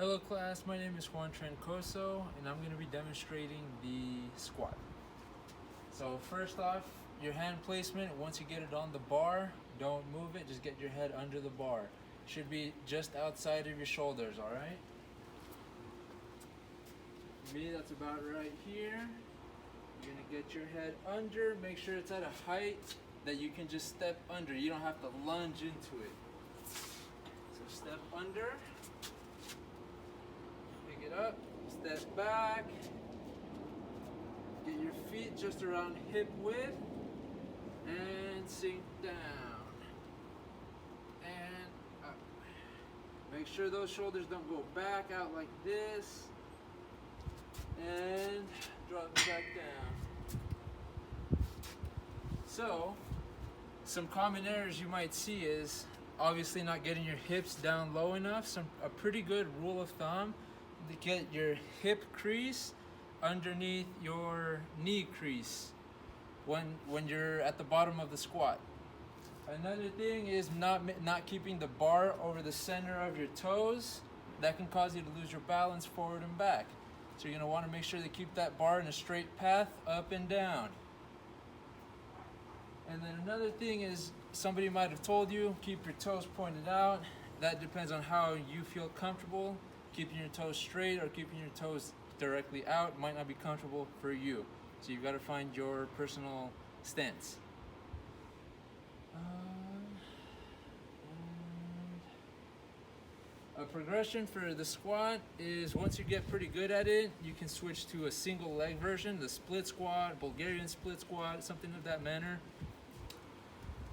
Hello class, my name is Juan Trancoso and I'm going to be demonstrating the squat. So first off, your hand placement, once you get it on the bar, don't move it, just get your head under the bar. Should be just outside of your shoulders, alright? For me, that's about right here. You're going to get your head under, make sure it's at a height that you can just step under. You don't have to lunge into it. So step under. It up, step back, get your feet just around hip width, and sink down, and up. Make sure those shoulders don't go back out like this, and drop back down. So, some common errors you might see is obviously not getting your hips down low enough. A pretty good rule of thumb to get your hip crease underneath your knee crease when you're at the bottom of the squat. Another thing is not keeping the bar over the center of your toes. That can cause you to lose your balance forward and back. So you're going to want to make sure to keep that bar in a straight path up and down. And then another thing is somebody might have told you keep your toes pointed out. That depends on how you feel comfortable. Keeping your toes straight or keeping your toes directly out might not be comfortable for you. So you've got to find your personal stance. A progression for the squat is once you get pretty good at it, you can switch to a single leg version, the split squat, Bulgarian split squat, something of that manner.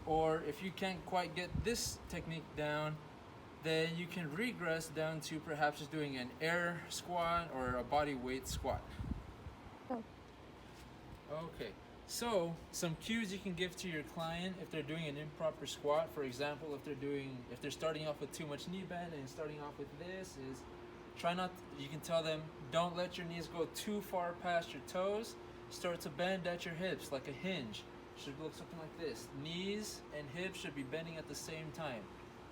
Or if you can't quite get this technique down, then you can regress down to perhaps just doing an air squat or a body weight squat. Okay, so some cues you can give to your client if they're doing an improper squat. For example, if they're starting off with too much knee bend and starting off with this is you can tell them don't let your knees go too far past your toes. Start to bend at your hips like a hinge. Should look something like this. Knees and hips should be bending at the same time.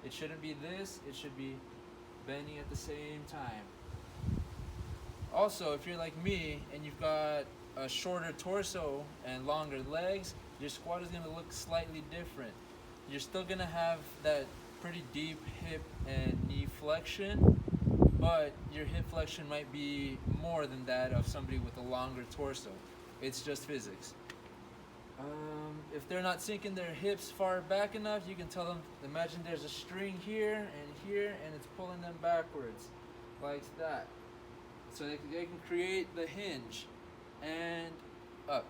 It shouldn't be this, it should be bending at the same time. Also, if you're like me and you've got a shorter torso and longer legs, your squat is going to look slightly different. You're still going to have that pretty deep hip and knee flexion, but your hip flexion might be more than that of somebody with a longer torso. It's just physics. If they're not sinking their hips far back enough, you can tell them, imagine there's a string here, and it's pulling them backwards, like that. So they can create the hinge, and up.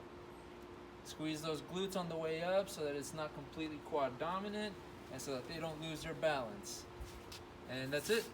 Squeeze those glutes on the way up so that it's not completely quad dominant, and so that they don't lose their balance. And that's it.